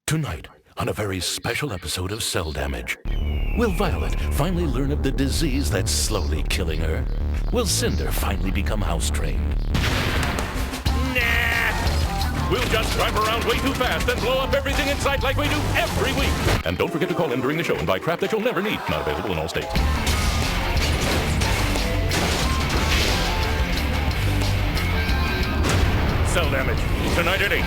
Tonight, on a very special episode of Cel Damage, will Violet finally learn of the disease that's slowly killing her? Will Cinder finally become house-trained? Nah! We'll just drive around way too fast and blow up everything in sight like we do every week! And don't forget to call in during the show and buy crap that you'll never need. Not available in all states. Cel Damage, tonight at 8.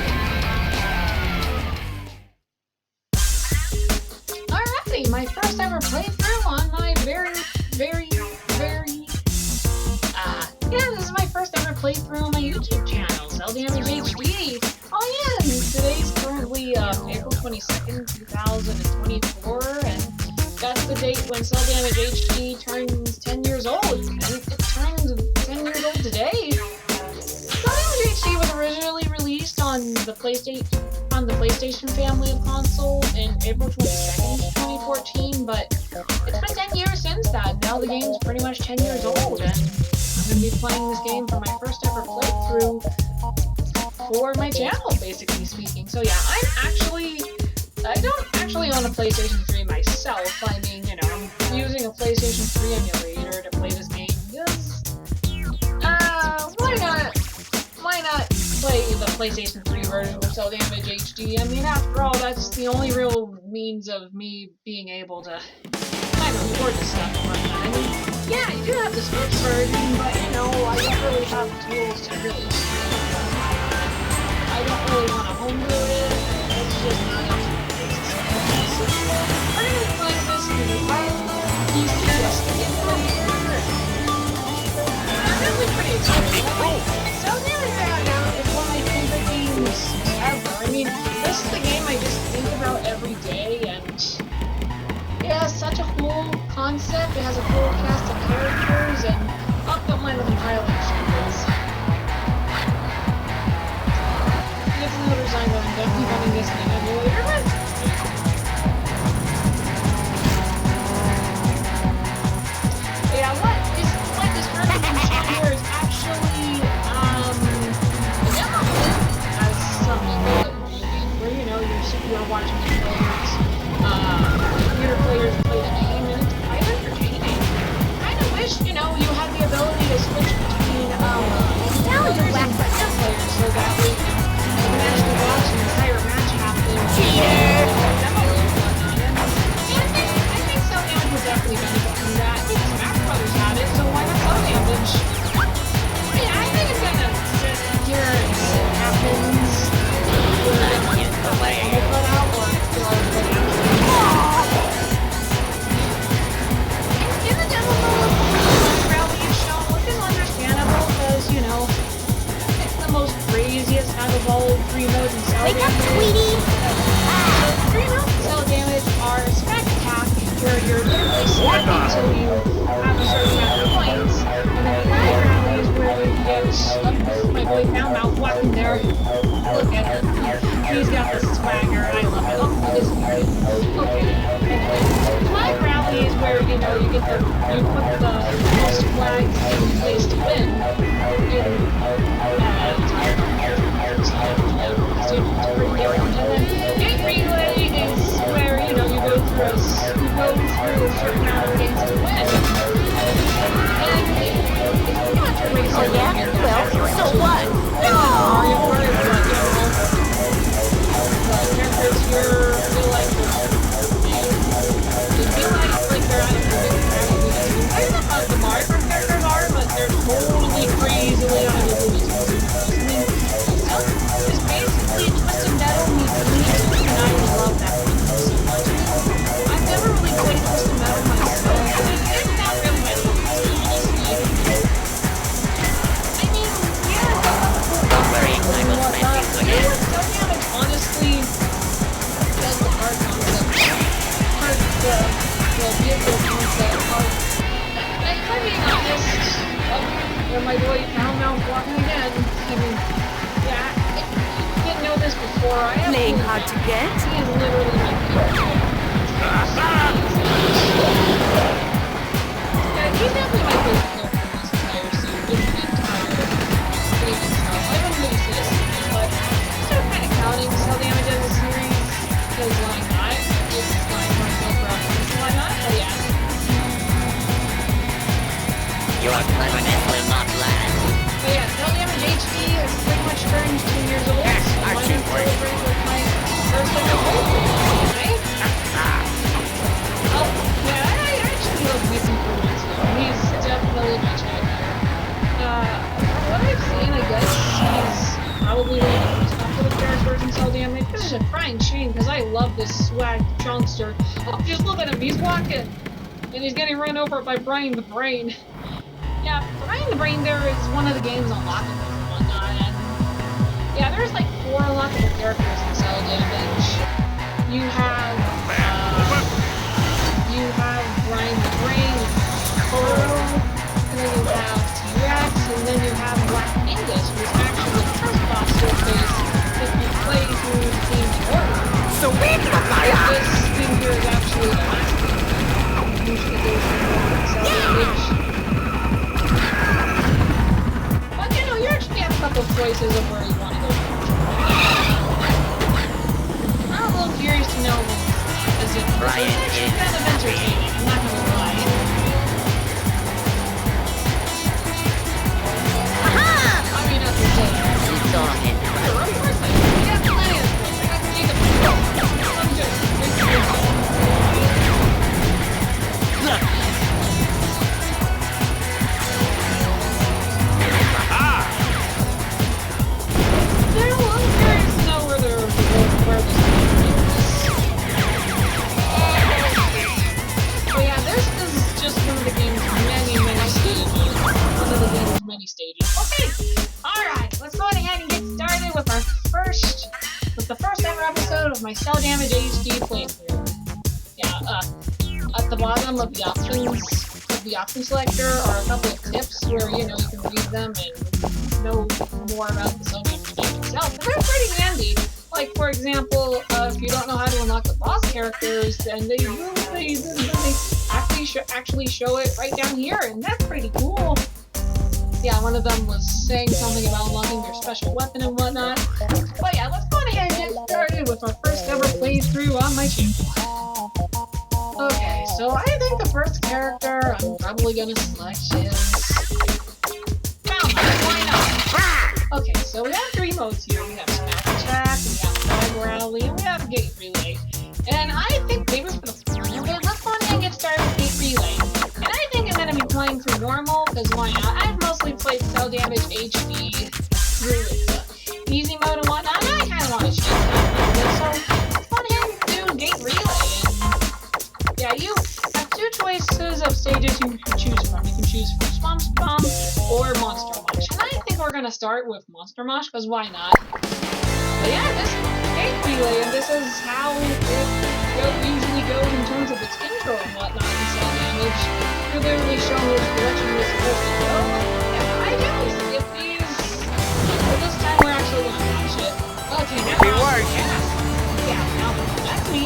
My first ever playthrough on my this is my first ever playthrough on my YouTube channel, Cel Damage HD. Oh yeah, today's currently April 22nd, 2024, and that's the date when Cel Damage HD turns 10 years old, and it turned 10 years old today. Cel Damage HD was originally released on the PlayStation family of consoles in April 22nd, 2014, but it's been 10 years since that. Now the game's pretty much 10 years old, and I'm going to be playing this game for my first ever playthrough for my channel, basically speaking. So yeah, I don't actually own a PlayStation 3 myself. I mean, I'm using a PlayStation 3 emulator to play this game because, why not play the PlayStation 3 version of Cel Damage HD? I mean, after all, that's the only real means of me being able to kind of record this stuff. But, I mean, yeah, you do have the Switch version, but, I don't really have the tools to really I don't really want to homebrew it. It's just not up to my taste. So, we're going to be playing this in the PC emulator. I'm really pretty excited. Cel Damage right now is one of my favorite games ever. I mean, this is the game I just think about every day, and it has such a cool concept. It has a cool cast of characters, and don't mind looking highlights because it's another sign that I'm definitely running this in an emulator, but yeah, what this current here is actually as some people where you're watching the players, computer players play the game, and it's quite entertaining. I kind of wish, you had the ability to switch between players and players so that we can actually watch an entire match happen. Cheater! I think Cel Damage would definitely benefit from that. I think Smash Brothers had it, so why not Cel Damage? I think it's gonna sit here and see what happens. In the demo mode, rally is shown, which is understandable because, it's the most craziest out of all three modes in Cel Damage. Wake up, Tweety! The three modes in Cel Damage are Spec Attack, where you're literally stuck until you have a certain amount of points, and then Rally Rally is where you get my boy Found walking there. Look at him. He's got the swagger. I love it. Oh, this is good. Okay. Flag Rally is where, you get you put the most flags in place to win. And then Gate Relay is where, you go through a certain amount of games to win. And it's not a race. Oh yeah? Well, so what? Mario Kart is like, the characters here feel like they're out of the big crowd. I don't know how the Mario Kart characters are, but they're totally crazily out of the Looney Tunes. I mean, it's basically Twisted Metal meets Looney Tunes, and I love that one so much. I've never really played Twisted Metal myself, and it's not really my focus, honestly. I mean, yeah, Don't worry, I will smash you again. Cel Damage honestly does the art concept, the vehicle concept art. And if I'm being honest, where my boy Found walking again, I mean, yeah, if you didn't know this before, I have Playing hard to get? He is literally my favorite. Yeah, he's definitely my favorite character in this entire series, this entire game itself. I wouldn't really say a series, but instead of kind of counting Cel Damage as a series, Your cleverness will not last. But yeah, Cel Damage HD has pretty much turned 2 years old. Yes, So I why see not where you- celebrate with my first ever playthrough, okay? Oh, yeah, I actually love these improvements here. He's definitely much happier. From what I've seen, I guess he's probably one of the most popular characters in Cel Damage. This is a crying shame because I love this swag chunkster. Oh, just look at him, he's walking! And he's getting run over by Brian the Brain. Yeah, Brian the Brain there is one of the game's unlockables and whatnot, and yeah, there's like 4 unlockable characters in Cel Damage. You have Brian the Brain, Koro, and then you have T-Rex, and then you have Black Angus, who's actually the first boss you'll face if you play through the game's order. Sweet papaya! This thing here is actually the last thing. Usually goes through Cel Damage. But you know, you actually have a couple choices of where you want to go. I'm a little curious to know as it Brian actually is kind of entertaining, I'm not gonna lie. Aha! I mean, entertaining. You saw it. Sure, of course I do. We have plans. I got to take a let me just wait for you. Look! Yeah, well, I'm curious to know where this is. But yeah, this is just one of the game's many stages. One of the game's many stages. Okay, alright, let's go ahead and get started with the first ever episode of my Cel Damage HD playthrough. Yeah, at the bottom of the option selector are a couple of tips where, you know, you can read them and know more about the Cel Damage game itself, and they're pretty handy. Like, for example, if you don't know how to unlock the boss characters, then they actually show it right down here, and that's pretty cool. Yeah, one of them was saying something about unlocking their special weapon and whatnot. But yeah, let's go ahead and get started with our first ever playthrough on my channel. Okay, so I think the first character I'm probably gonna select is Falmouth. Why not? Okay, so we have 3 modes here. We have Smash Attack, we have Flag Rally, and we have Gate Relay. And I think maybe for the fun of it, let's go ahead and get started with Gate Relay. And I think I'm gonna be playing through normal, because why not? I've mostly played Cel Damage HD through its easy mode and whatnot, and I kinda wanna change that. So let's go ahead and do Gate Relay. And yeah, you have 2 choices of stages you can choose from. You can choose from Swamp Bomb or Monster Mush. And I think we're gonna start with Monster Mush, because why not? But yeah, this Gate Relay, and this is how it usually goes in terms of its intro and whatnot in Cel Damage. You're literally shown which direction you're supposed to go. Yeah, I do skip these. But this time we're actually gonna watch it. Okay, now. If it works. Yeah, now that's me.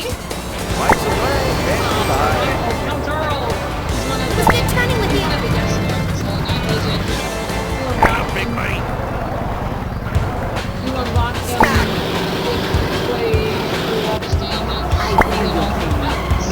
Once away, then bye. Now Turl is one of the Who's good turning with you? one of the guest stars, so that was it. Big mate. You unlock them play through all the stages. Really all the mountains.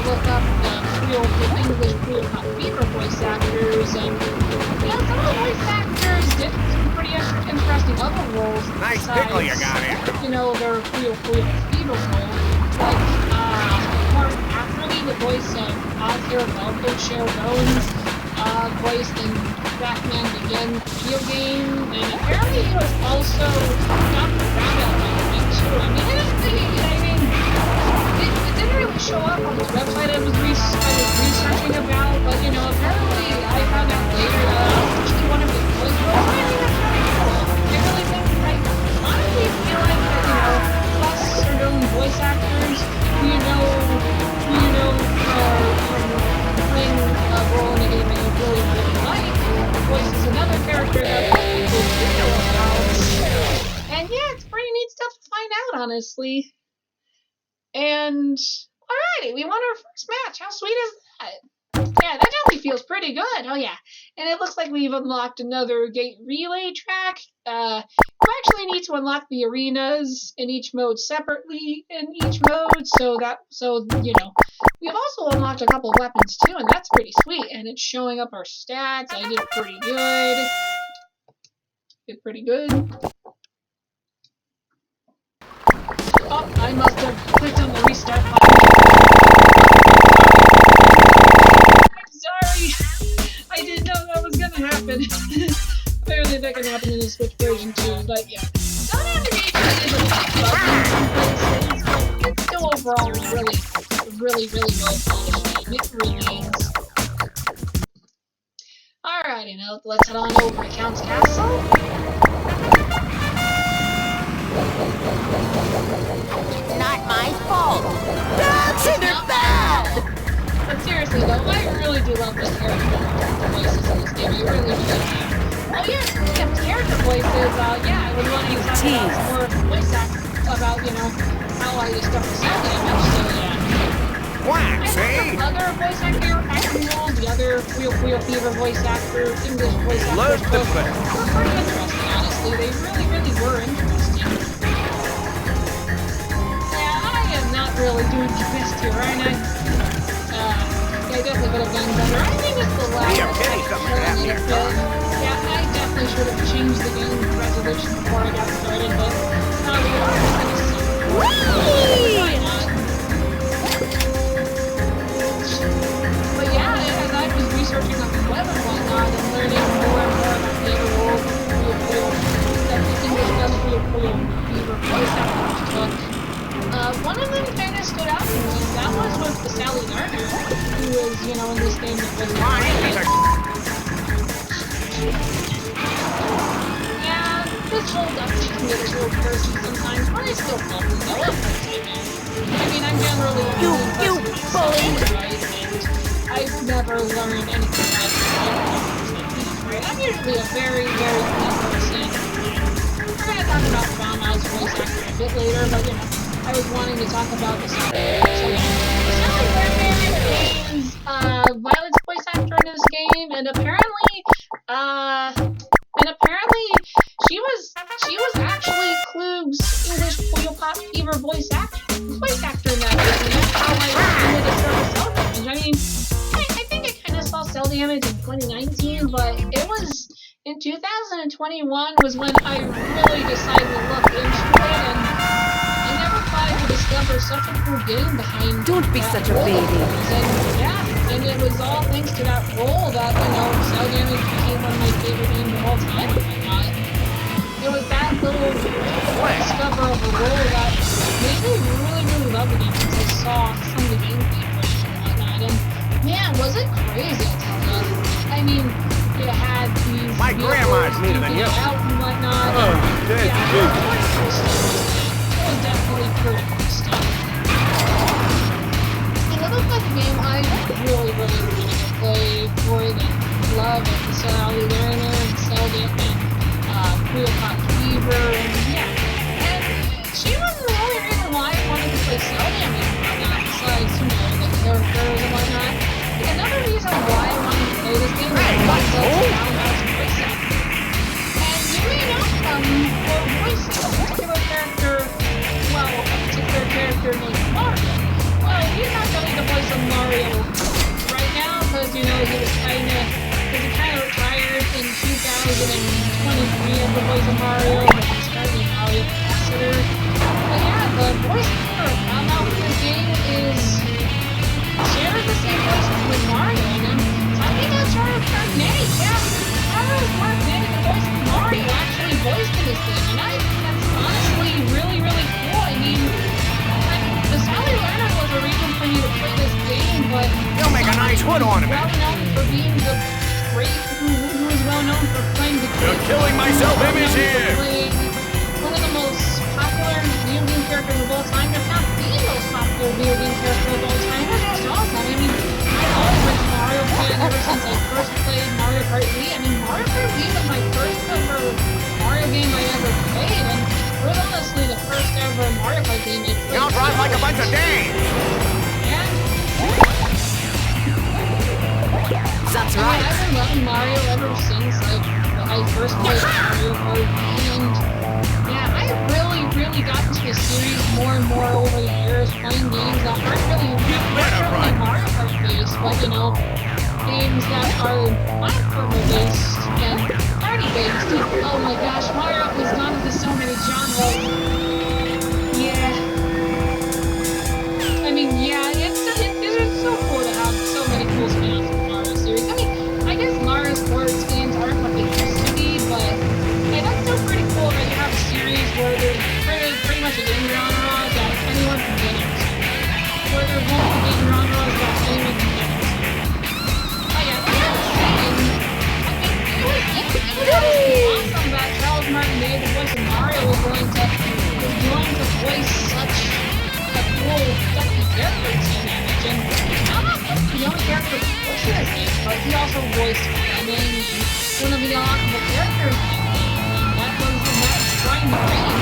look up the English Real Hot Fever voice actors, and yeah, some of the voice actors did some pretty interesting other roles. Nice besides, pickle you got in. You know, their Real Fever role. Like, Mark Afterly, the voice of Ozzy Velvet Share Bones, voiced in Batman Begin video game, and apparently he was also Dr. Rabbit on the game too. I mean, it didn't really show up on his website I was researching about, but you know, apparently I found out later that actually one of his voice roles. I mean, that's really cool. I really think, I honestly feel like that, you know, lesser known voice actors, playing a role in a game that you really, really like, voices another character that people do know about. And yeah, it's pretty neat stuff to find out, honestly. And alrighty, we won our first match. How sweet is that? Yeah, that definitely feels pretty good. Oh yeah. And it looks like we've unlocked another gate relay track. You actually need to unlock the arenas in each mode separately in each mode, so you know. We've also unlocked a couple of weapons too, and that's pretty sweet. And it's showing up our stats. I did pretty good. Oh, I must have clicked on the restart button. I'm sorry. I didn't know that was gonna happen. Apparently that can happen in the Switch version too, but yeah. Cel Damage is a tough button, but it's still overall really well polished game. It remains. Alrighty, now let's head on over to Count's Castle. It's not my fault. That's in her bad. But seriously though, I really do love the character voices in this game. I really do. Oh yeah, speaking of character voices, yeah, I was wanting to talk about some more voice actors, about, you know, how I discovered Cel Damage, so yeah. Whack, see? I heard other voice acting roles, the other Real Fever voice actor, English voice actors, Load the were pretty interesting, honestly. They really were interesting. Yeah, I am not really doing my best here, aren't I? Yeah, I definitely could have done better. I think it's the last. Yeah, I definitely should have changed the game resolution before I got started, but not really. Why not? But yeah, as I was researching on the web and whatnot and learning more and more about the other roles that the English Real Fever voice actors took, one of them kind of stood out to me. That was with the Sally Lerner, who was, you know, in this game that was yeah, this whole Dutch little person sometimes, but I still probably know it. I mean, I'm generally You bully! right, and I've never learned anything about it. I'm usually a very clean person. We're going to talk about Baumhaus voice actor a bit later, but you know, I was wanting to talk about the Sally Lerner is Violet's voice actor in this game, and apparently she was actually Klug's English Fever voice actor in that game, and that's how I discovered Cel Damage. I mean, I think I kind of saw Cel Damage in 2019, but it was in 2021 was when I really decided to look into it, and I never thought I would discover such a cool game behind. Don't be such a baby. And yeah, and it was all thanks to that role that, you know, Cel Damage became one of my favorite games of all time. It was that little discover of a role that made me really love the game once I saw some of the gameplay footage and whatnot. And man, was it crazy, I'll tell you. I mean, you had these My grandma's neater than you. out and whatnot. Oh, dead yeah, it was definitely pretty cool stuff. And it looked like a game I really wanted to play for the love of the Sally Lerner and Cel Damage. Real Hot Fever, and yeah. And she wasn't the only reason why I wanted to play Cel Damage and whatnot, besides, you know, the characters and whatnot. Another reason why I wanted to play this game was because of Baumhaus voice acting. And you may know for voicing a particular character named Mark. Well, he's not going to voice a Mark visiting 23 of the Voice of Mario, but he's currently Mario Ambassador. But yeah, the voice actor found out this game is shares the same voice with Mario, and I think that's Charles Martinet. Yeah, Charles Martinet, the voice of Mario, actually voiced in this game, and I think that's honestly really, really cool. I mean, the Sally Lerner was a reason for you to play this game, but You'll make a nice wood ornament. well known for being the great, who is well known for playing the You're killing my self-image here. playing one of the most popular video game characters of all time, if not the most popular video game character of all time. That's just awesome. I mean, I've always been a Mario fan ever since I first played Mario Kart Wii. I mean, Mario Kart Wii was my first ever Mario game I ever played, and it was honestly the first ever Mario Kart game I played. Y'all drive like a bunch of dames. That's I mean, right. I've been loving Mario ever since like I first played Mario Kart, and yeah, I really, really got into the series more and more over the years, playing games that aren't really Mario Kart based, but you know, games that are platformer based and party based. And oh my gosh, Mario has gone into so many genres. Yeah. I mean, yeah, it's so cool to have so many cool spin-offs of the Mario series. I mean, I guess Mario sports games aren't what they used to be, but hey, that's still pretty cool that you have a series where there's pretty much a game genre that anyone can get into. Where there's multiple game genres that anyone can get into. Oh yeah, but yeah, I mean, it was awesome that Charles Martinet, the voice of Mario, was going to voice such a cool, stuffy character in Cel Damage. And I'm not the only character voicing this game, but he also voiced Fleming and one of the unlockable characters in the game, and that was the Matt Shrine Green.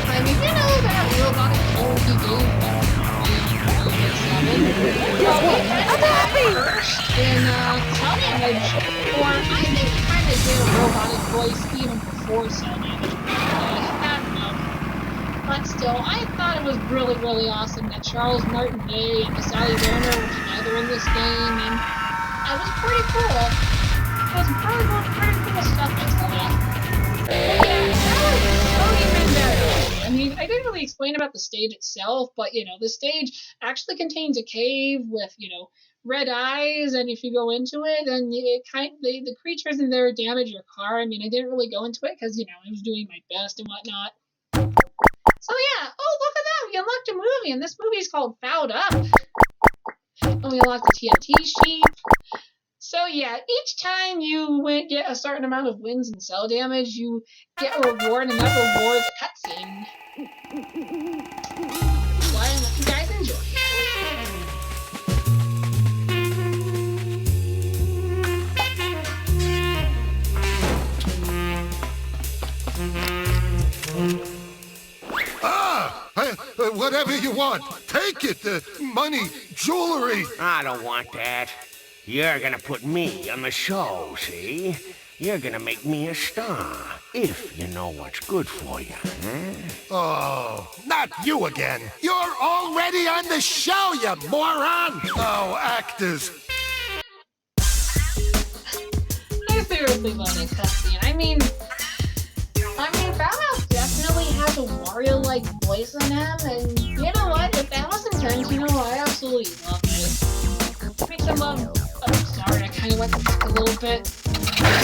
I mean, you know that robotic clone he gave back in 7. Well, we kind of first in Cel Damage, or I think he kind of did a robotic voice even before Cel Damage. I don't know. But still, I thought it was really, really awesome that Charles Martinet and Sally Lerner were together in this game, and it was pretty cool. It was pretty cool stuff I saw. But yeah, that was so even better. I mean, I didn't really explain about the stage itself, but you know, the stage actually contains a cave with, you know, red eyes, and if you go into it, then the creatures in there damage your car. I mean, I didn't really go into it because, you know, I was doing my best and whatnot. So yeah, oh look at that, we unlocked a movie, and this movie is called Fouled Up. And we unlocked the TNT sheep. So yeah, each time you get a certain amount of wins in Cel Damage, you get a reward, and that reward is a cutscene. So I hope you guys enjoy. Whatever you want, take it. Money, jewelry. I don't want that. You're gonna put me on the show, see? You're gonna make me a star, if you know what's good for you, huh? Oh, not you again. You're already on the show, you moron. Oh, actors. I seriously love that cutscene. I mean, Fallout definitely has a Wario-like voice in him, and you know what? If that was intentional, I absolutely love it. Makes him love. Oh, sorry, I kind of went back a little bit. I'm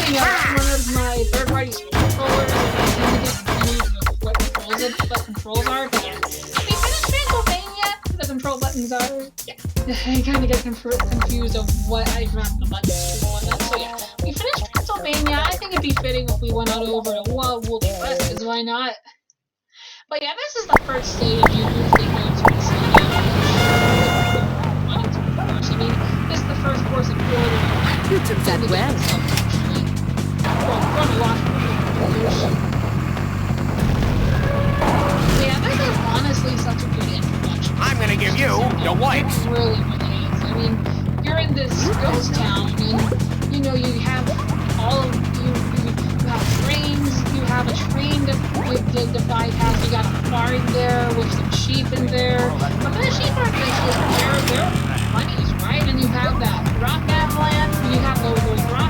using one of my third-party controllers, and I tend to get confused with what controls are. But yeah, we finished Transylvania. The control buttons are. Yeah, I kind of get confused of what I grabbed the buttons for and whatnot. So yeah, we finished Transylvania. I think it'd be fitting if we went on over to Wildwood West, because why not? But yeah, this is the first stage you usually go to in Cel Damage. I mean, this is the first course of order. You took that well. Yeah, this is honestly such a good introduction. I'm gonna give you the wipes. It really, really is. I mean, you're in this ghost town, and you know you have all of you have trains. You have a train to bypass. You got a farm there with some sheep in there. But the sheep aren't just they're bunnies, right? And you have that rock land. You have those rock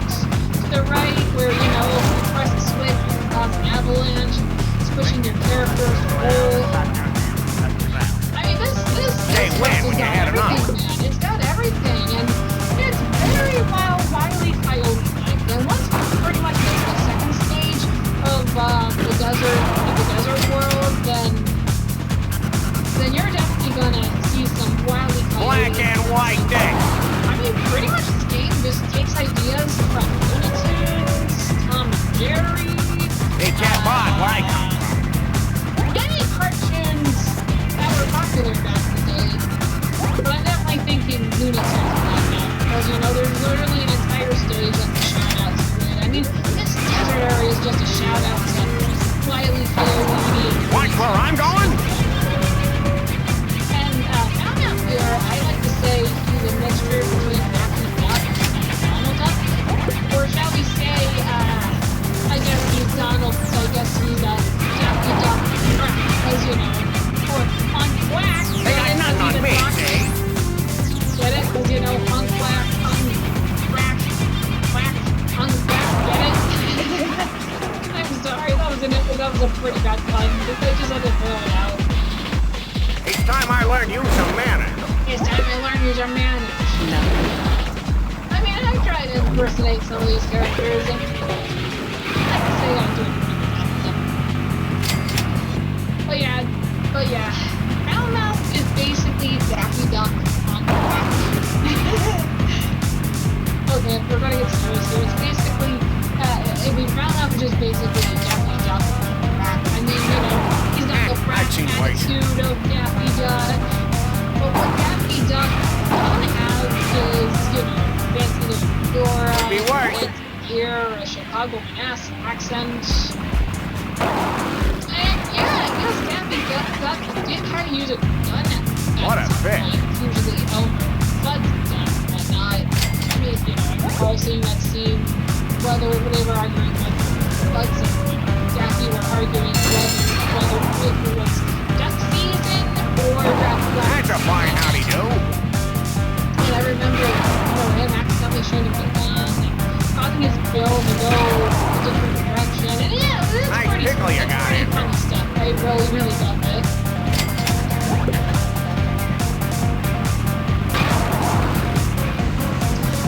manage, I manage. No. I mean, I try to impersonate some of these characters, and I can say I'm doing pretty good. But yeah, Hellmouth is basically Daffy Duck on crack. Okay, we're gonna get serious here. It's basically, Hellmouth is just basically Daffy Duck on crack. I mean, you know, he's got the crack attitude of Daffy Duck. But what Daffy Duck doesn't have is, you know, fancy little fedora, fancy gear, a Chicago accent. And yeah, I guess Daffy Duck did try to use a gun at What a some fit. point, usually but whatnot. I mean, you know, we've all seen that scene, whether they were arguing with Bugs and Daffy were arguing whether it was duck season or That's a fine howdy-do. and I remember, you know, him accidentally shooting the gun and causing his bill to go a different direction. And yeah, it was Nice pretty, pickle you got pretty in funny stuff. I really love it.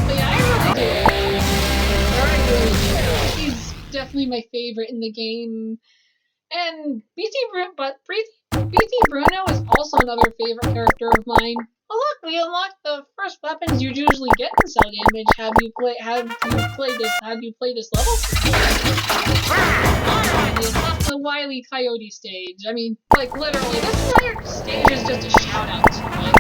But yeah, I really do. He's definitely my favorite in the game. And BT Bruno is also another favorite character of mine. Oh look, we unlocked the first weapons you usually get in Cel Damage. Have you played this level? Alright, it's not the Wile E. Coyote stage. I mean, like literally, this entire stage is just a shout out to it.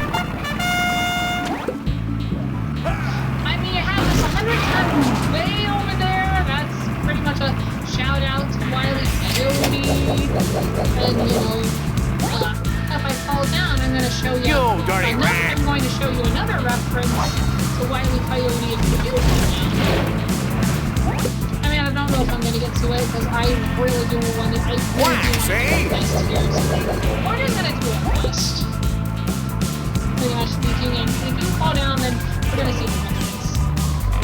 I mean, it has this 100-ton way over there. That's pretty much a shout out to Wile E. Coyote. And you know, if I fall down, I'm going to show you. You dirty rat! I'm going to show you another reference to Wile E. Coyote if you fall down. I mean, I don't know if I'm going to get to it because I really do want to. See? We're just going to do it first. Pretty much speaking, and if you fall down, then we're going to see the reference.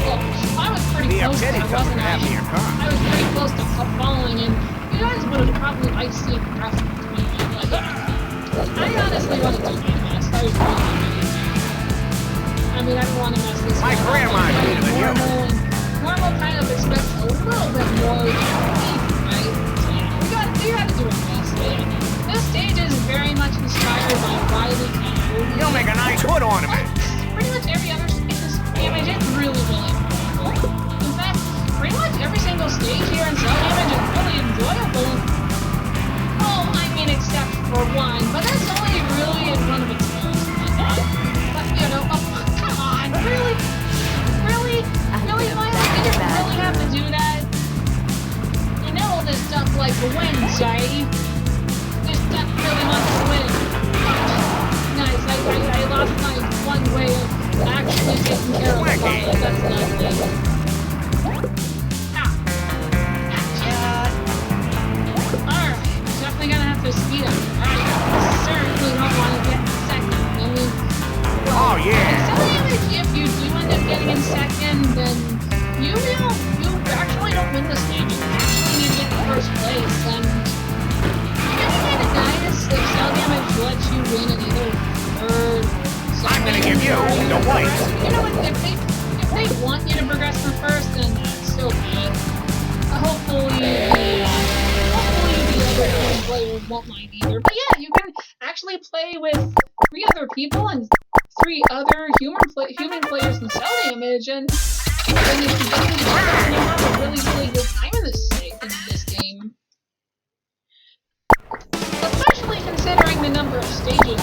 Look, I was pretty close to it, wasn't I? I was pretty close to falling, and you guys would have probably liked seeing the reference. I honestly want to do my best. I mean, I don't want to mess this up. My grandma's better than you. Normal kind of expects a little bit more easy, right? So yeah, we got to do our best. Yeah. This stage is very much inspired by Wile E. Coyote. You'll make a nice hood ornament. Pretty much every other stage in this Damage is really enjoyable. In fact, pretty much every single stage here in Cel Damage is really enjoyable. Well, I mean, except for one, but that's only really in one of its own. But, you know, oh, come on, really, Miles, did you really have to do that? You know this stuff like the wind, right? This stuff really wants to win. Nice, I lost my one way of actually taking care of the problem. That's not good. Alright, definitely gonna have to speed up. Alright, certainly don't want to get in second. I mean, well, Oh, yeah. Cel Damage, if you do end up getting in second, then you actually don't win the stage. You actually need to get in first place. And it'd be kind of nice if Cel Damage lets you win in either third, second, I'm gonna give you the white. You know, if they want you to progress from first, then that's so bad. Hopefully the other players won't mind either. But yeah, you can actually play with 3 other people and 3 other human players in Cel Damage, and then you can get together and you have a really good time in this game. Especially considering the number of stages.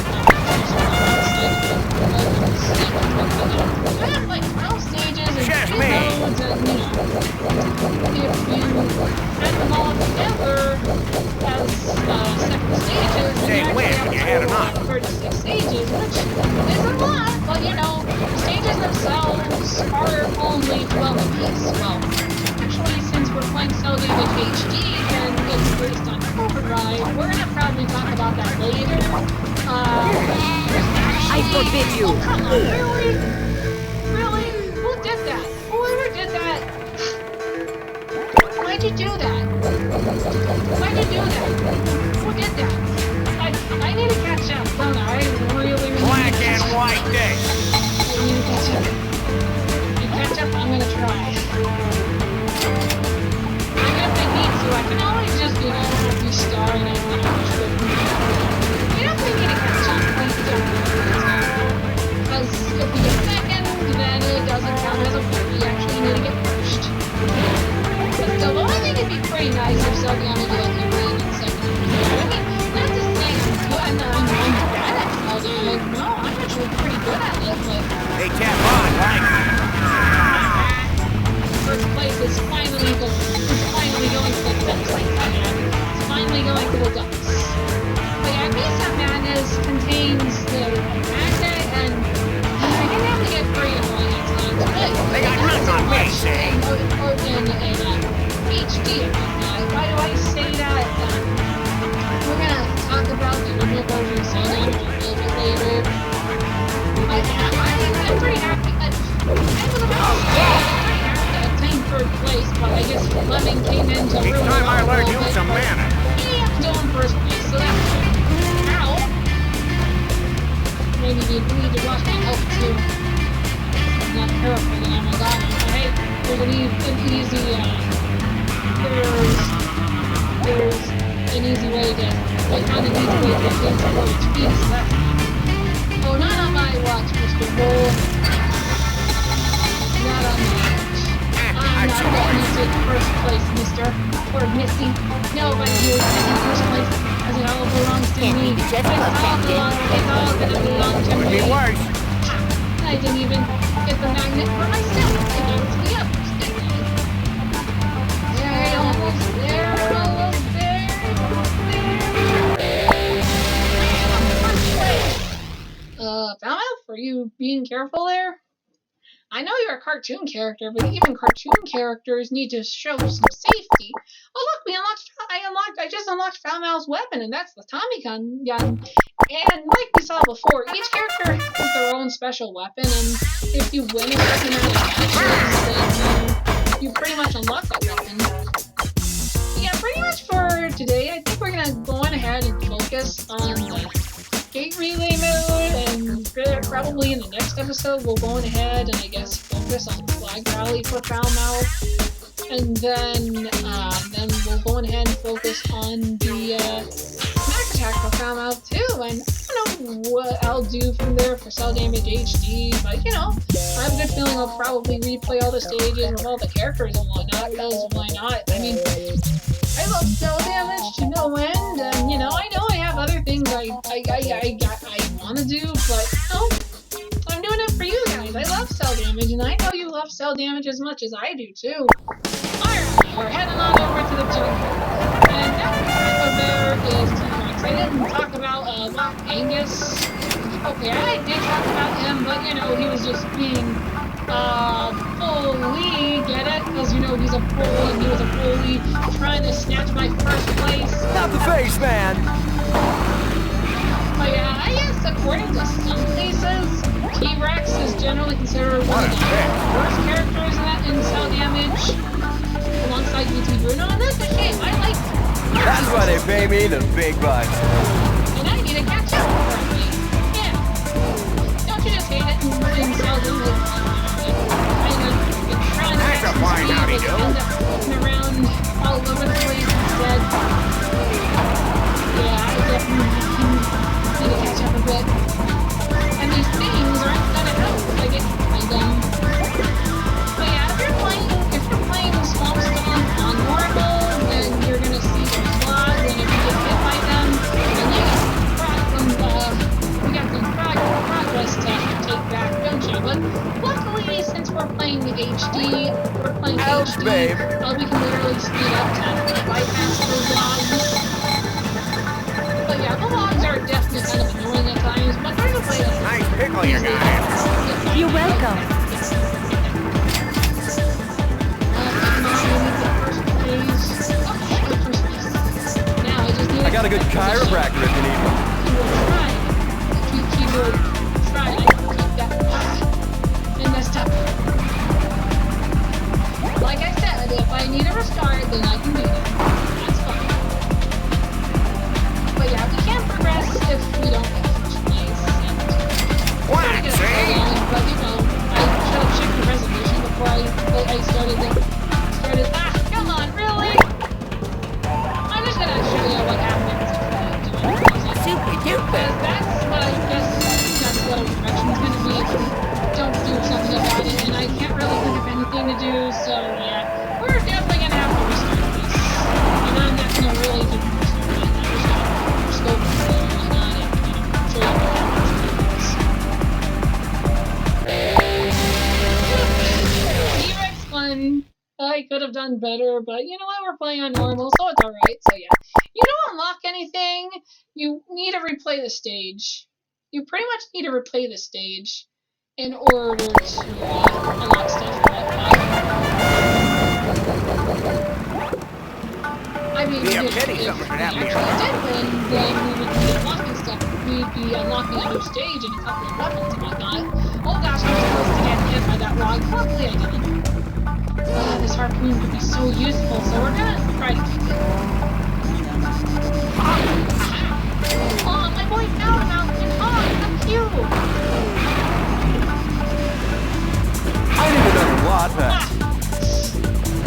We have like 12 stages and 3 modes, and you know, if you add them all together as 7 stages, then you actually have 36 stages, which is a lot, but you know, the stages themselves are only 12 apiece. Well, actually, since we're playing Cel Damage HD and it's based on Overdrive, we're gonna probably talk about that later. I forbid you! Oh, come on, really? Really? Who did that? Whoever did that? Why'd you do that? Why'd you do that? Who did that? I need to catch up, don't I? I really Black and white day. very nice damage. We definitely need to catch up. Because if we get second, then it doesn't count as a point. We actually need to get first. But still, I think it'd be pretty nice if Cel Damage let me win in second. I mean, not to say I'm bad at Cel Damage. No, I'm actually pretty good at it, but... Hey, tap on, Mike. First place is finally going to the ducks. It's finally going to the ducks. But yeah, Beast of Madness contains the magnet, and I didn't have to get free annoying at times. They got nuts on me, say. In HD. Why do I say that? We're gonna talk about the original version of Cel Damage a little bit later. I'm pretty happy. Third place, but I guess Lemon came in to ruin it. It's time I learned you some manner. Yeah, I'm still in first place, so that's good. Ow! Maybe you need to watch my health too. I'm not careful, oh my god. Hey, there's an easy, there's an easy way to, like, kind of easy way to get things for HP, so that's... Oh, not on my watch, Mr. Bull. Not on my watch. I'm not letting you take first place, mister. Or missy. Nobody here is taking first place, because it all belongs to me. It's all gonna belong to me. Could be worse. I didn't even get the magnet for myself. It bounced me up. There, almost there, almost there, almost there. Found out for you being careful there? I know you're a cartoon character, but even cartoon characters need to show some safety. Oh look, I just unlocked Foulmouth's weapon, and that's the Tommy gun. And like we saw before, each character has their own special weapon, and if you win a certain amount of matches, then you pretty much unlock that weapon. Yeah, pretty much for today, I think we're gonna go on ahead and focus on the gate relay mode, and probably in the next episode we'll go on ahead and I guess focus on flag rally for Foulmouth, and then we'll go on ahead and focus on the smack attack for Foulmouth too, and I don't know what I'll do from there for Cel Damage HD, but you know, I have a good feeling I'll probably replay all the stages with all the characters and whatnot, because why not? I mean, I love Cel Damage to no end, and you know I have other things I want to do, but no, I'm doing it for you guys. I love Cel Damage, and I know you love Cel Damage as much as I do too. Alright, we're heading on over to the jungle, and that over there is T-Rex. I didn't talk about Angus. Okay, I did talk about him, but you know he was just being bully, get it? Because you know he's a bull and he was a bully trying to snatch my first place. Not the face, man! But yeah, I guess according to some places, T-Rex is generally considered one of the worst characters in Cel Damage, alongside BT Bruno, and that's a shame. I like him. That's why they pay me the big bucks. And I need to catch up currently. Yeah. Don't you just hate it in Cel Damage? That's a fine howdy do. End up floating around all over the place instead. Yeah, I definitely need to catch up a bit. And these things aren't gonna help if I get hit by them. But yeah, if you're playing Swamp Stomp on normal, then you're gonna see some slots, and if you get hit by them, then you got some progress to take back, don't you? But luckily, since we're playing HD, babe. We can literally speed up to bypass those logs. But yeah, the logs are definitely kind of annoying at times, but there's a way to... Nice pickle you got. You're welcome. I got a good chiropractor if you need one. Keyboard try. Keep that. And messed up. Like I said, if I need a restart, then I can do that. That's fine. But yeah, we can't progress if we don't get first place. What? See? But you know, I should have checked the resolution before I started. Come on, really? I'm just gonna show you what happened. thing to do, so yeah, we're definitely gonna have to restart this. And I'm not gonna really do restart it. I'm just gonna scope what's going on and show you what happens. T-Rex fun. I could have done better, but you know what? We're playing on normal, so it's alright. So yeah. You don't unlock anything, you need to replay the stage. You pretty much need to replay the stage in order to unlock stuff. I mean, Yeah, if pity we something should actually happen did win, then we would be unlocking stuff. We'd be unlocking a new stage and a couple of weapons and whatnot. Oh gosh, I'm supposed to get hit by that log. Hopefully I didn't. This harpoon could be so useful, so we're gonna try to keep it. Oh, my boy found out in Hog, thank you! I need another lot, but...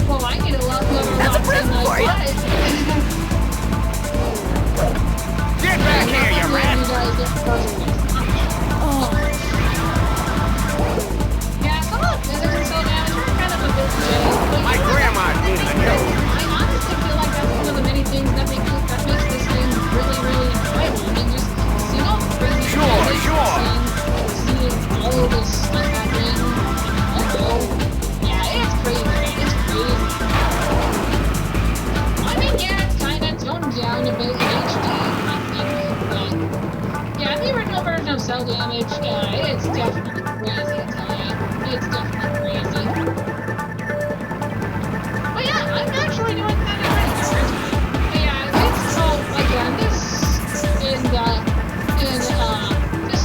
Well, I need a lot more That's a present for you. Get back here, you rat! Yeah, come on, this isn't so damage. We're kind of a bit jaded. My grandma's needing a new. I honestly feel like that's one of the many things that makes this game really, really enjoyable. I mean, just seeing all the crazy Sure. seeing all of this stuff happening. Yeah, it's crazy. It's crazy. I mean, yeah, it's kind of toned down a bit in HD, I think, but yeah, the original version of Cel Damage, it's definitely crazy, I tell you. It's definitely crazy. But yeah, I'm actually doing kind of great. But yeah, it's so, again, this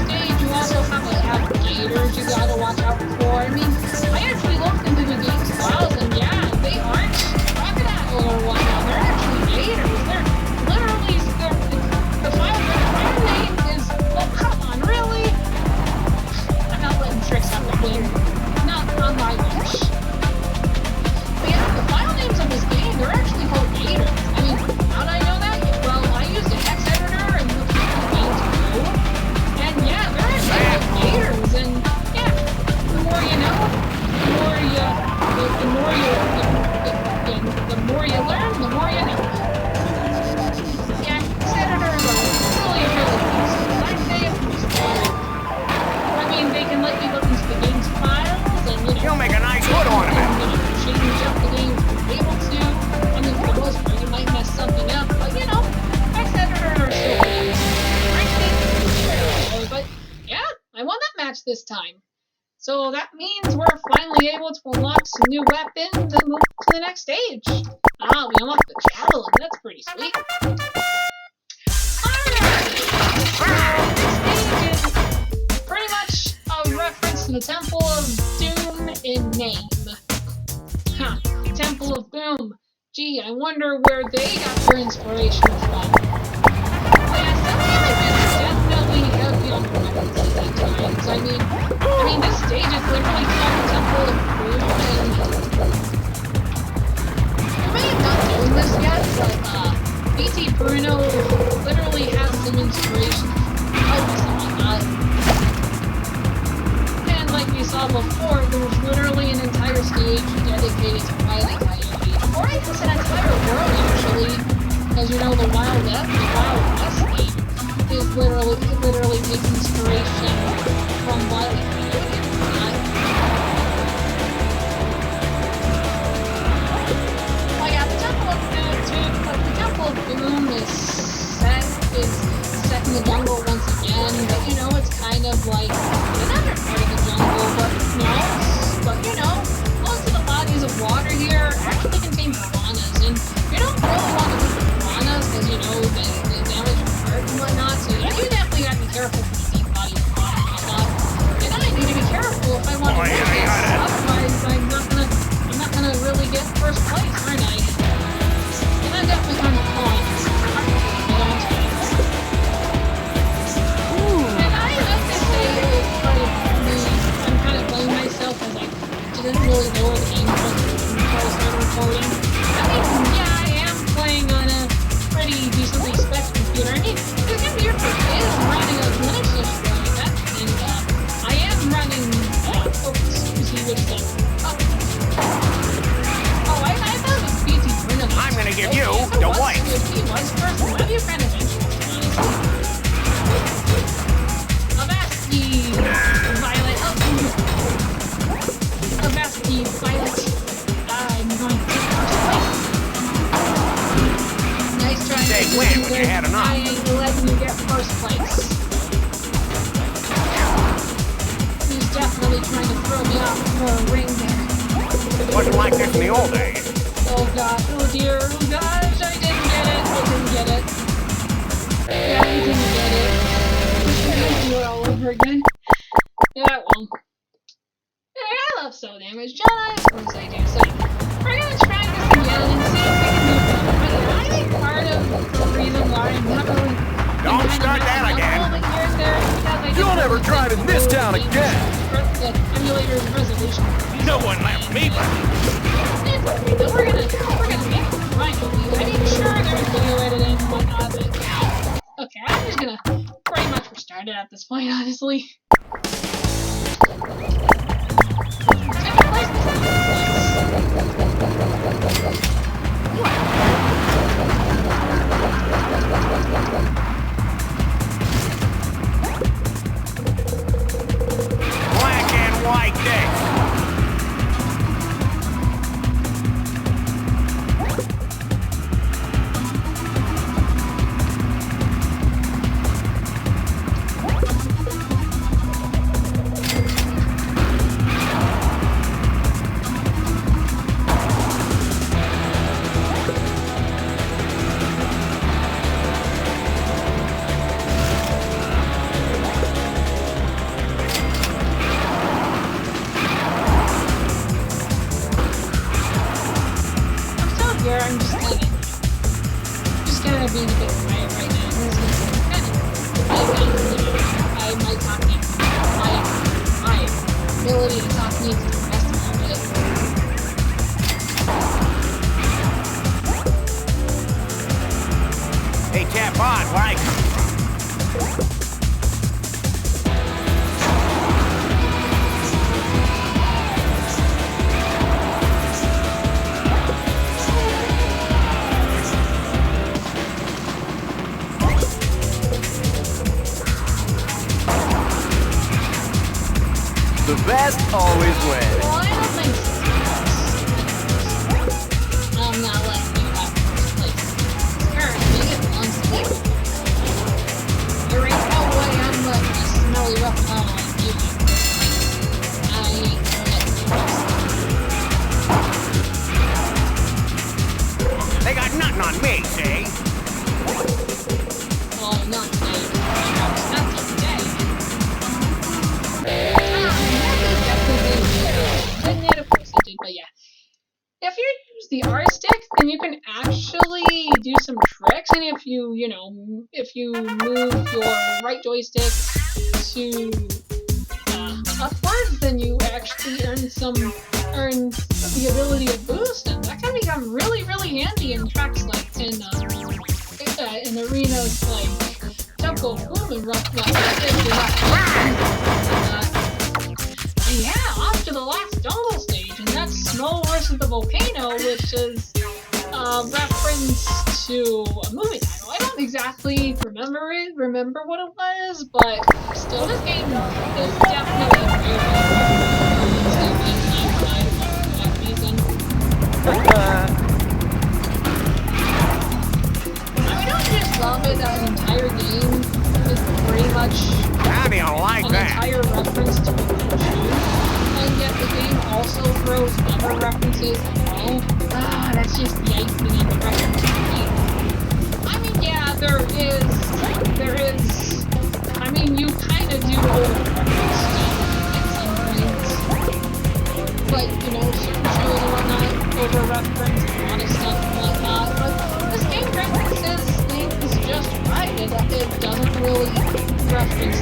stage, you also have gators you gotta watch out for. I mean, I actually looked into the game's files, and yeah, they aren't crocodile or whatnot. They're actually gators. They're literally, the file name is, oh, come on, really? I'm not letting tricks have the win. Not on my watch. But yeah, the file names of this game, they're actually called gators. I mean, how did I know that? Well, I used a text editor and looked at the game's code. And yeah, they're actually called gators. And yeah, the more you know, the more you learn, the more you know. Yeah, text editors are really, really useful. I say it was fun. I mean, they can let you look into the game's files and, You'll make a nice wood ornament. change up the game if you're able to. I mean, for the most part, you might mess something up, but you know, text editors are still good. But yeah, I won that match this time. So that means we're finally able to unlock some new weapons and move to the next stage. Ah, we unlocked the javelin. That's pretty sweet. Alright. This stage is pretty much a reference to the Temple of Doom in name. Huh. Temple of Boom. Gee, I wonder where they got their inspiration from. Yeah, definitely heavy on weapons at times. I mean, this stage is literally called the Temple of Boom, and we may have not known this yet, but BT Bruno literally has some inspiration out of something like that. And like we saw before, there's literally an entire stage dedicated to Wile E. Coyote. Or I guess an entire world, actually. As you know, the Wild West game is literally takes inspiration from Wile E. Coyote. Well, yeah, the Temple of Doom is set in the jungle once again, but you know, it's kind of like another part of the jungle, but you know, most of the bodies of water here actually contain piranhas, and you don't really want to look at piranhas because you know the damage from hurt and whatnot, so yeah, you definitely gotta be careful with the deep bodies of water and whatnot. And I need to be careful if I want to win this, otherwise I'm not gonna really get first place, aren't I? And I'm definitely kind of fun. And I have to say, I'm kind of blaming myself as I didn't really know where the game was before I started recording. I mean, yeah, I am playing on a pretty decently spec computer. I mean, the computer is running a Linux distro, and I am running, oh, excuse me, which is win when you had enough. I ain't letting you get first place. He's definitely trying to throw me off for a ring there. It wasn't like this in the old days. Oh god, oh dear, oh gosh, I didn't get it. Yeah, I didn't get it. Let's do it all over again. Yeah, well. Hey, I love Cel Damage, John. Of course I do. So, we're gonna try this again and see if we can do better. But I think part of the reason why I'm not really... Don't start that again. You'll never drive in this town again. The emulator's resolution. No one left me, but... It's okay, though. We're gonna make it finally. I mean, sure, there's video editing and whatnot, but... Okay, I'm just gonna pretty much restart it at this point, honestly. Black and white day. I'm just gonna be a bit quiet right now. My talking, my ability to talk needs to rest a little bit. Hey, tap on where I come from. The best always wins. Well, I don't think so. I'm not letting you have first place. Currently, it's unstable. There ain't no way I'm letting this smelly rough bottle like you have first place. I ain't letting you rest. They got nothing on me, see? Well, not today. Not today. Of course it did, but yeah. If you use the R stick, then you can actually do some tricks, and if you move your right joystick to upwards, then you actually earn the ability to boost, and that can become really, really handy in tracks like in arenas like Temple Boom and Rough yeah, off to the last jungle stage, and that's Snow versus the Volcano, which is a reference to a movie title. I don't exactly remember what it was, but still, this game is definitely very for that reason. I don't just love it that an entire game is pretty much How do you like an that? entire reference to and yet the game also throws other references as well. That's just the icing on the reference. I mean, yeah, there is, I mean, you kind of do over-reference stuff at some points. Like, certain shows and whatnot, over-reference a lot of stuff and whatnot, but this game references things just right. It doesn't really reference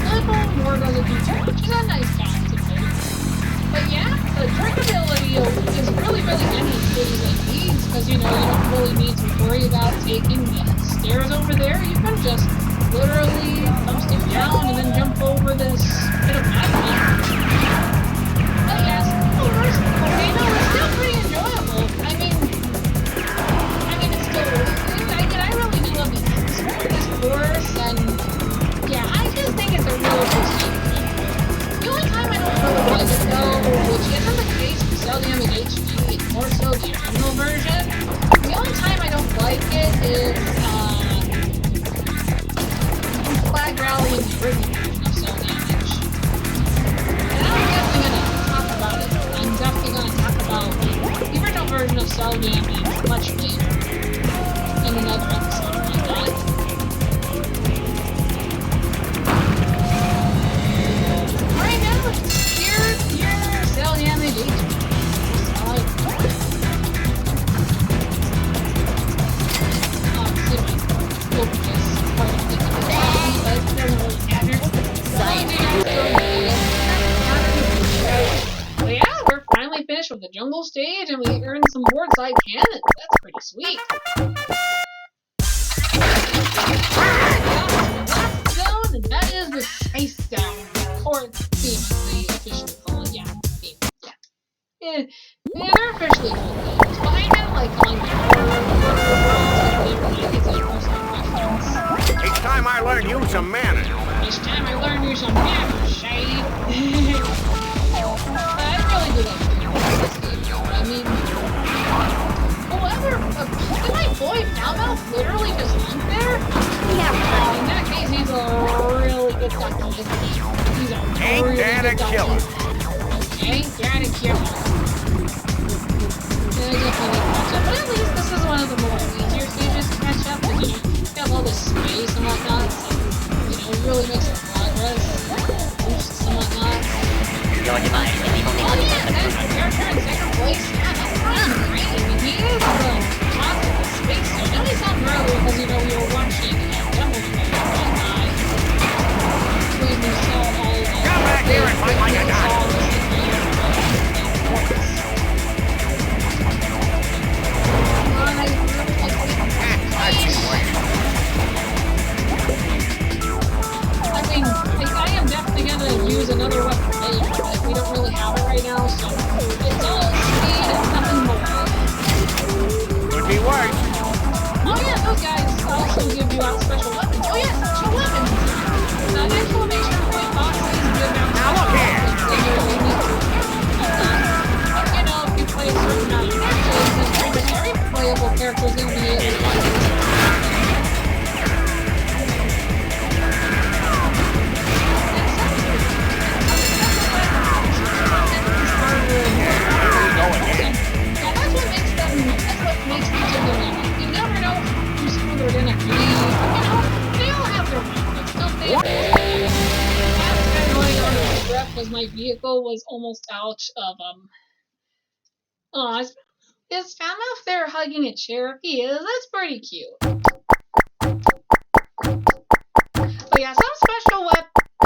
little, nor does it do too much. It's a nice balance of both. But yeah, the drinkability is really, really any as good as it needs, because you don't really need to worry about taking the stairs over there. You can just literally stick down and then jump over this bit of magma. But yes, first volcano is still pretty enjoyable. I mean it's still, I really do love this course, and yeah, I just think it's a really cool game. The only time I don't really like it though, which isn't the case for Cel Damage HD, more so the original version, the only only time I don't like it is Flag Rally in the original version of Cel Damage. And I'm definitely gonna talk about it. I'm definitely gonna talk about the original version of Cel Damage much later in another episode of my life. Right now, it's pure Cel Damage HP. Well, yeah, we're finally finished with the jungle stage, and we earned some board-side cannons. That's pretty sweet. Last zone, and that is the Space Down Core theme, as they officially call it. Yeah, theme. Yeah. They're officially called themes, but I know, like, on It's time I learned you some manners. It's time I learned you some manners, Shade. I really do like this game. I mean, whoever, did my boy Foulmouth literally just went there? Yeah. In that case, he's a really good ducky, isn't he? He's a really good ducky. Ain't that a killer? Yeah, I definitely need to catch up. But at least this is one of the more easier stages to catch up. Because, you have all this space and whatnot, so, it really makes some progress. Boosts and whatnot. Oh yeah, that's the character in second place. Yeah, that's Ryan Gray. I mean, he is the top of the space zone. Now he's not earlier because, we were watching demo guy. We saw all the... Come back here and fight like a dog. I am definitely gonna use another weapon later, but we don't really have it right now, so it's all speed and nothing more. Could be worse. Oh yeah, those guys also give you out special weapons. Oh yeah, special weapons! Exclamation point boxes give out now look here! If you play a certain amount of matches, then pretty much every playable character is gonna be able to because my vehicle was almost out of is Foulmouth there hugging a chair? He is. That's pretty cute. But yeah, some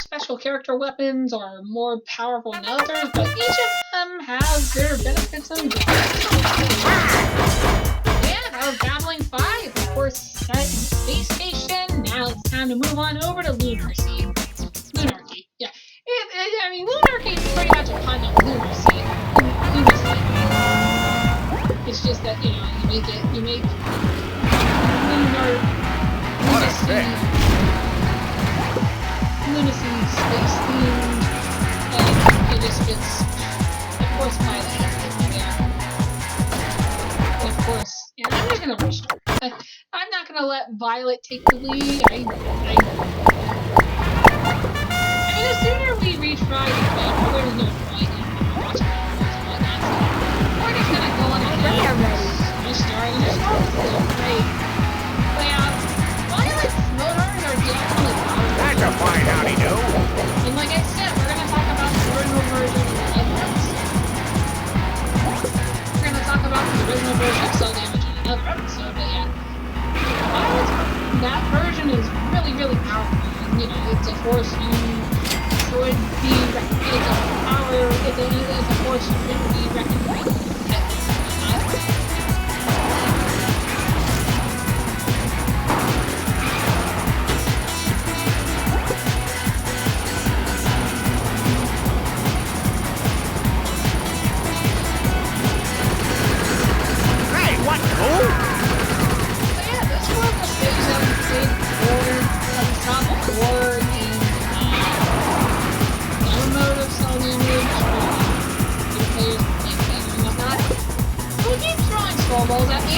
special character weapons are more powerful than others, but each of them has their benefits and drawbacks. Yeah, that was Battling 5, of course, set in Space Station. Now it's time to move on over to Lunarchy. Yeah. Lunarchy is pretty much a pun of lunacy. It's just that, you make lunacy space themed, and it just fits, of course, Violet has there. Of course, and I'm just gonna restart. I'm not gonna let Violet take the lead. The sooner we retry the better. There's no point in watching videos and whatnot. We're just gonna go on and restart and just go great. But yeah, Violet's motors are definitely powerful. That's a fine howdy do. And like I said, we're gonna talk about the original version in another episode. We're gonna talk about the original version of Cel Damage in another episode, but yeah. That version is really, really powerful. It's a force you should be reckoned. It's a power, it's a force you should be reckoned with. Hey, what? Who? So yeah, this was the stage that we played before, on the top of the board, in mode of Cel Damage, the players can play and whatnot. Who keeps throwing snowballs at me?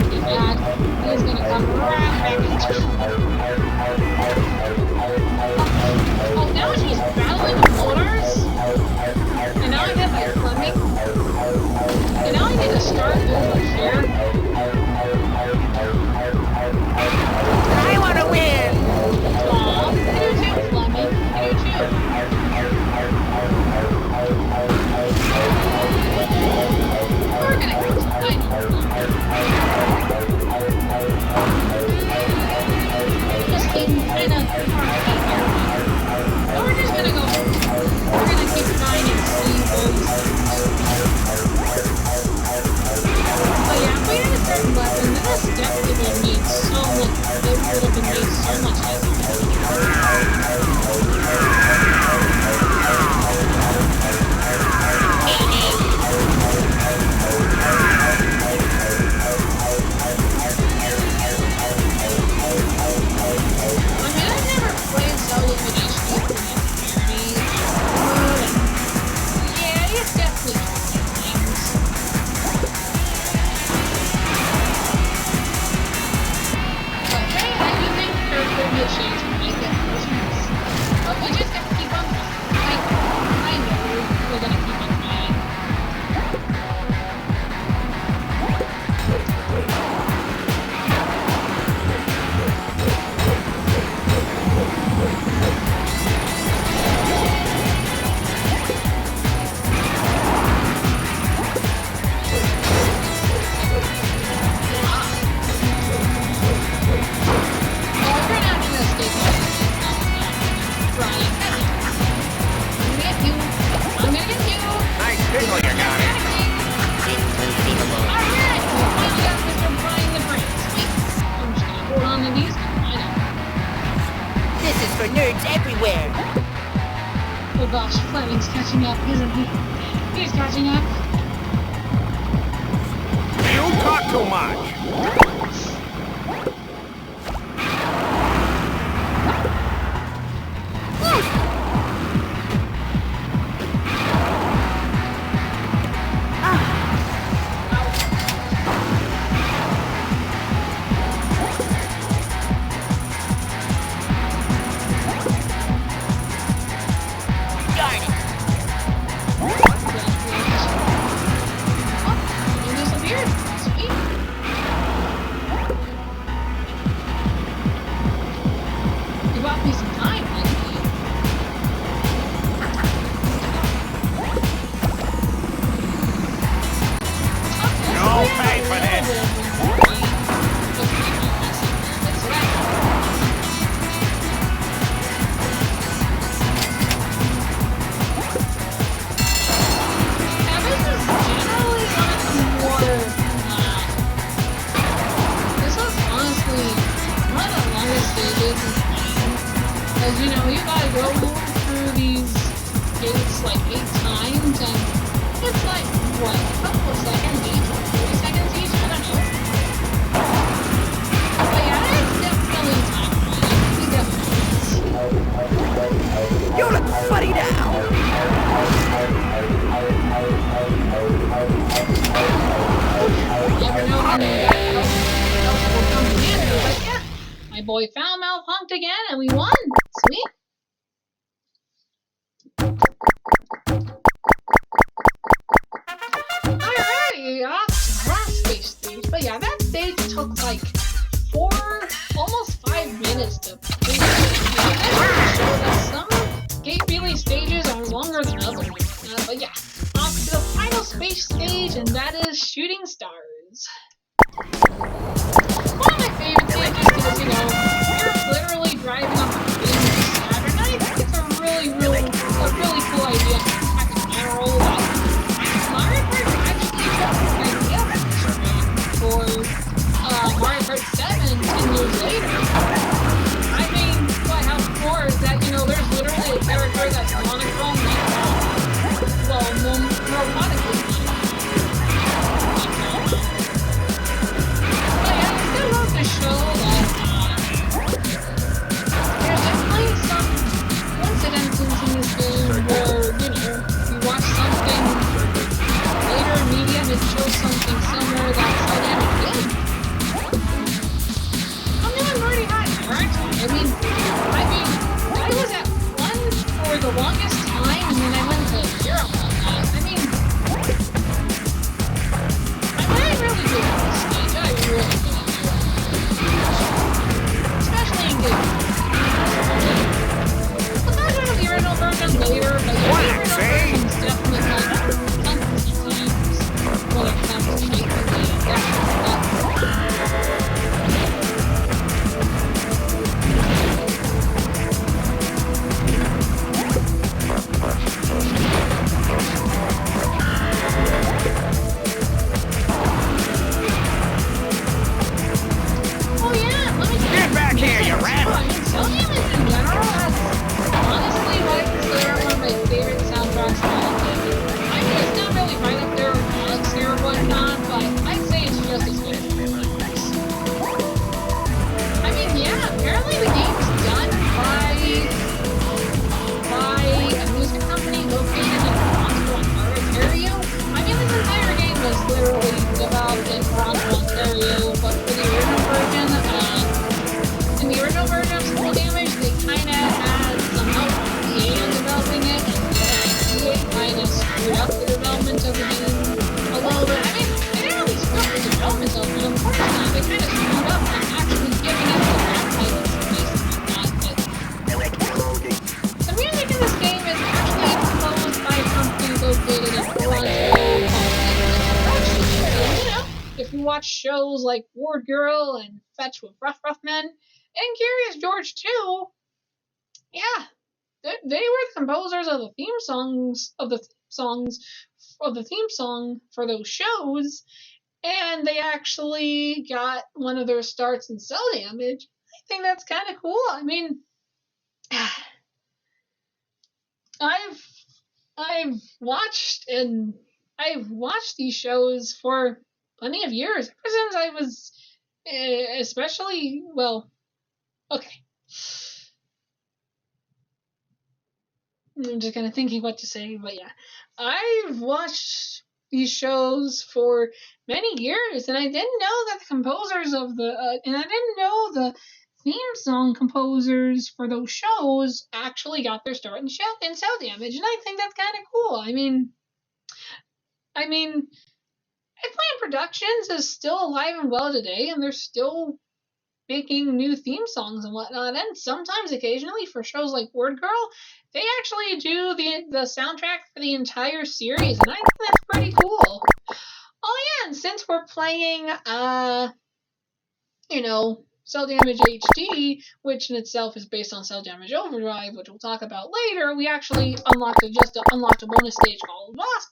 not be bad. He's gonna come right back into it. Oh, now she's battling the motors? And now I get my Fleming? And now I need to start over here? I want to win! Aw, you do too, Fleming. You do too. We're gonna get to fight. Just being kind of but we're just gonna go. We're gonna keep trying and see where we start. But yeah, if we had a certain weapon, this definitely would have made so much. It would have been made so much easier. Oh gosh, Fleming's catching up, isn't he? He's catching up. You talk too much. You know, you gotta go through these gates like 8 times, and it's like, what, a couple of seconds each, or 40 seconds each, I don't know. But yeah, it's definitely time for you. You definitely You look funny now! You never know when that will come in handy, but yeah, my boy found Malfunct again, and we won! Sweet! Alrighty, off to the last stage. But yeah, that stage took like almost 5 minutes to complete. That showed us some Gate Relay stages are longer than others. But yeah, off to the final space stage, and that is Shooting Stars. One of my favorite stages because, you know, you're literally driving on the Saturn. I think it's a really cool idea. Mario Kart actually got an idea for Mario Kart 7 10 years later. I mean, what I have before is that, you know, there's literally a character that's monochrome, robotically. But longest time, and then I went to Europe on that. I mean, I really do like this stage. I really do enjoy it. Especially in games. But I don't know the original version later, but the original version's definitely like something when it comes to making the Oh yeah, let me Get back here, you rat! Cel Damage in general has honestly what I consider one of my favorite soundtracks of all time. I mean, it's not really right up there with Galaxy or whatnot, but I'd say it's just as good as the movies. I mean, yeah, apparently the game's done by a music company located in Toronto, Ontario. I mean, this entire game was literally developed in Toronto, Ontario, but for the original version, in the original version of Cel Damage, they kind of had some help from EA in developing it, and EA kind of screwed up the development of the game a little bit. I mean, they didn't really screw up the development of it, unfortunately. They kind of screwed up on actually giving it the advertising space and whatnot. But the music in this game is actually composed by a company located in Toronto called you know, if you watch shows like Ward Girl and Fetch with Rough Men, and Curious George too, yeah, they were the composers of the theme song for those shows, and they actually got one of their starts in Cel Damage. I think that's kind of cool. I mean, I've watched these shows for plenty of years, ever since I was, especially, well, okay. I'm just kind of thinking what to say, but yeah. I've watched these shows for many years, and I didn't know that the composers of and I didn't know the theme song composers for those shows actually got their start in Cel Damage, and I think that's kind of cool. I mean, Eggplant Productions is still alive and well today, and they're still making new theme songs and whatnot, and sometimes, occasionally, for shows like Word Girl, they actually do the soundtrack for the entire series, and I think that's pretty cool. Oh yeah, and since we're playing, Cel Damage HD, which in itself is based on Cel Damage Overdrive, which we'll talk about later, we actually unlocked a bonus stage called Boss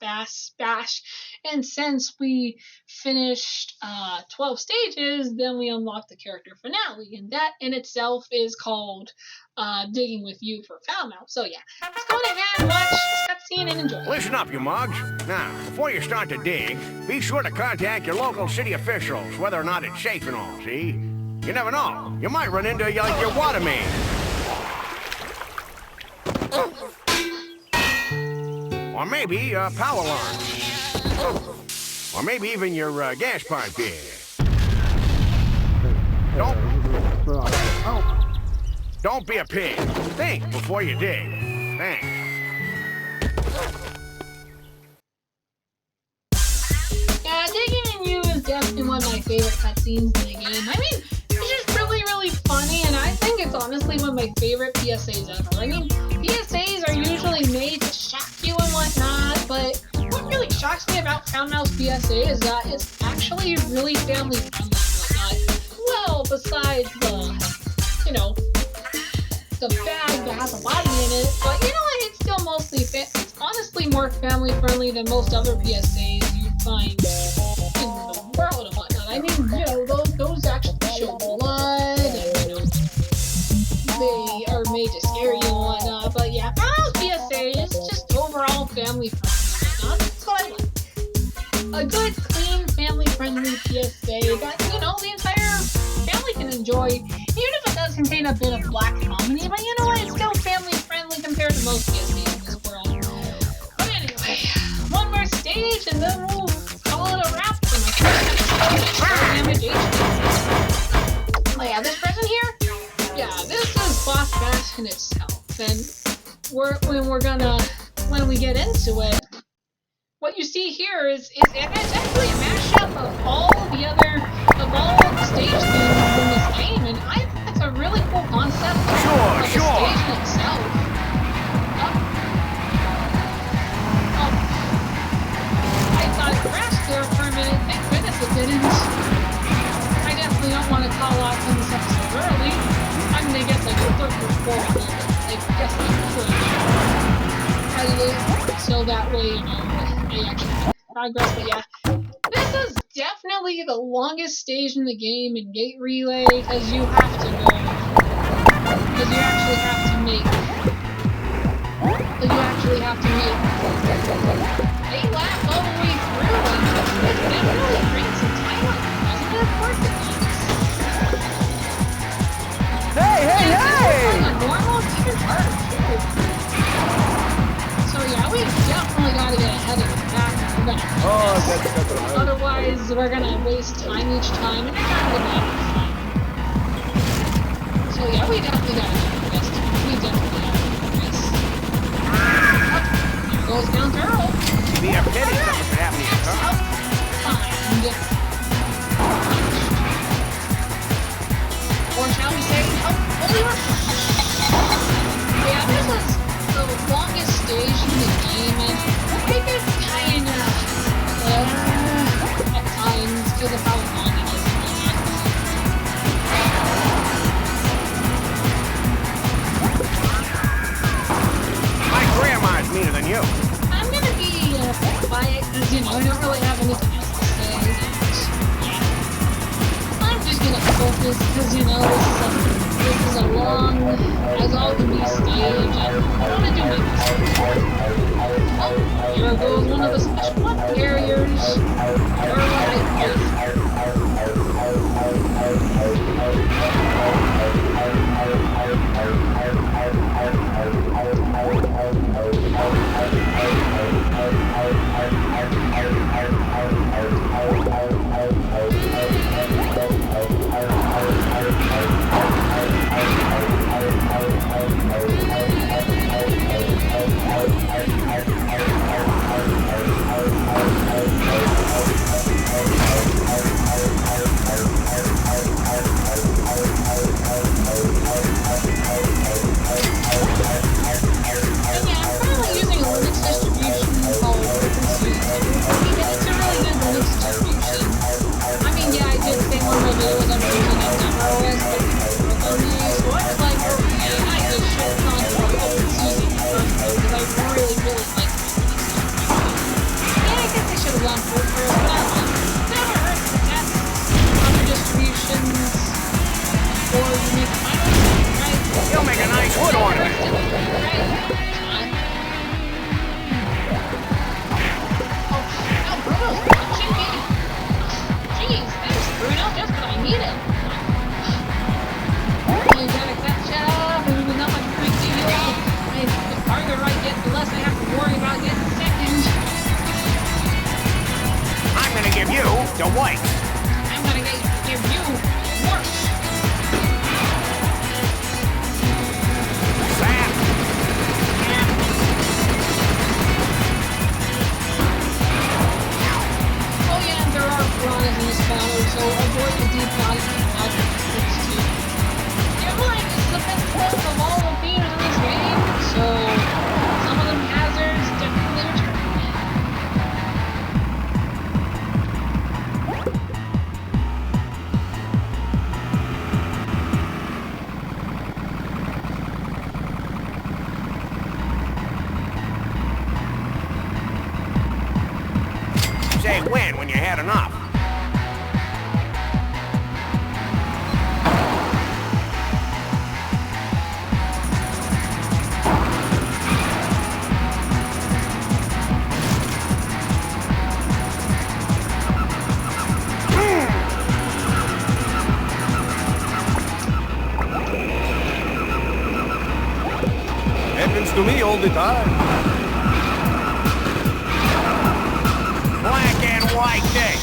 Bash, and since we finished 12 stages, then we unlocked the character finale, and that in itself is called Digging With You for Foulmouth. So yeah, let's go ahead, watch this cutscene, and enjoy. Listen up, you mugs. Now, before you start to dig, be sure to contact your local city officials, whether or not it's safe and all, see? You never know. You might run into your water main. Or maybe power lines. Or maybe even your gas pipe here. Don't be a pig. Think before you dig. Thanks. Digging in You is definitely one of my favorite cutscenes in the game. I mean, it's just really, really funny, and I think it's honestly one of my favorite PSAs ever. I mean, PSAs are usually made to shock you and whatnot, but what really shocks me about Foulmouth's PSA is that it's actually really family friendly and whatnot. Well, besides the bag that has a body in it, but you know what, it's still mostly it's honestly more family friendly than most other PSAs you'd find in the world and whatnot. I mean, those actually show blood, and they are made to scare you and whatnot, but yeah, Foulmouth's PSA is just overall family friendly and whatnot. That's what I like. A good, clean, family friendly PSA that, the entire family can enjoy, even if it does contain a bit of black comedy, but you know what, it's still family friendly compared to most PSAs in this world. But anyway, one more stage and then we'll call it a wrap for my first Damage HD. Oh yeah, this present here? Yeah, this is Boss Bash in itself, and when we get into it, what you see here is it's actually a mashup of all the stage themes in this game, and I think it's a really cool concept of the stage in itself. I thought it crashed there for a minute. Thank goodness it didn't. I definitely don't want to call out from this episode early. I mean, I guess I could look before I guess I could. So that way, you know, I actually make progress. But yeah, this is definitely the longest stage in the game in Gate Relay because you have to go. Because you actually have to make. A lap all the way through, and it really brings some time on you, doesn't it? Of course it does. Hey! On a normal, it's even harder too. So yeah, we definitely gotta get ahead of the pack. That's right. Otherwise, we're gonna waste time each time, and it's not gonna be fun. So yeah, we definitely gotta do this. We definitely gotta do this. There goes down Turtle. Be a pity something could happen to your car. Find. Or shall we say, yeah, this is the longest stage in the game, and I think it's kind of at times because of how long it is. My grandma's meaner than you. I'm gonna be quiet because, you know, I don't really have anything else to say. And, yeah. I'm just gonna focus because, you know, this is a long, as all can be stage, and I want to do my best. Oh, here goes one of the special weapon carriers. Or what I think. You'll make a nice wood ornament. I'm gonna give you the white. I'm gonna give you worse. Oh yeah, and there are piranhas in this battle, so avoid the deep body outfits too. Airline is the best clip of all the themes in this game, so some of them hazards definitely return. Say when you had enough. Happens to me all the time. Black and white day.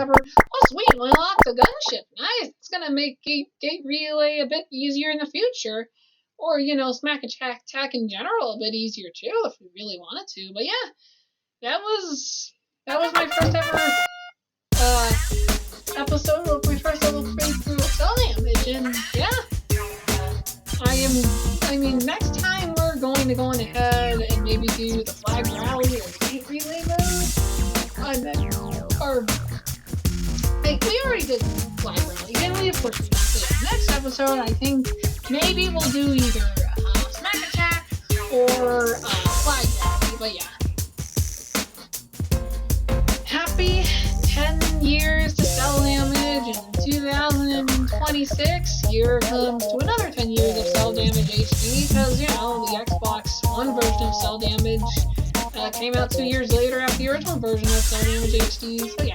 ever. Oh, sweet, we unlocked the gunship. Nice. It's gonna make gate relay a bit easier in the future. Or, you know, smack attack in general a bit easier too, if we really wanted to. But yeah, that was my first ever episode of my first ever playthrough of Cel Damage, and yeah, I mean, next time we're going to go on ahead and maybe do the flag rally or gate relay mode. Or we already did flag rally, didn't we? Of course we did. Next episode, I think maybe we'll do either smack attack or flag rally. But yeah, happy 10 years to Cel Damage in 2026. Here comes to another 10 years of Cel Damage HD, because, you know, the Xbox One version of Cel Damage came out 2 years later after the original version of Cel Damage HD. So yeah.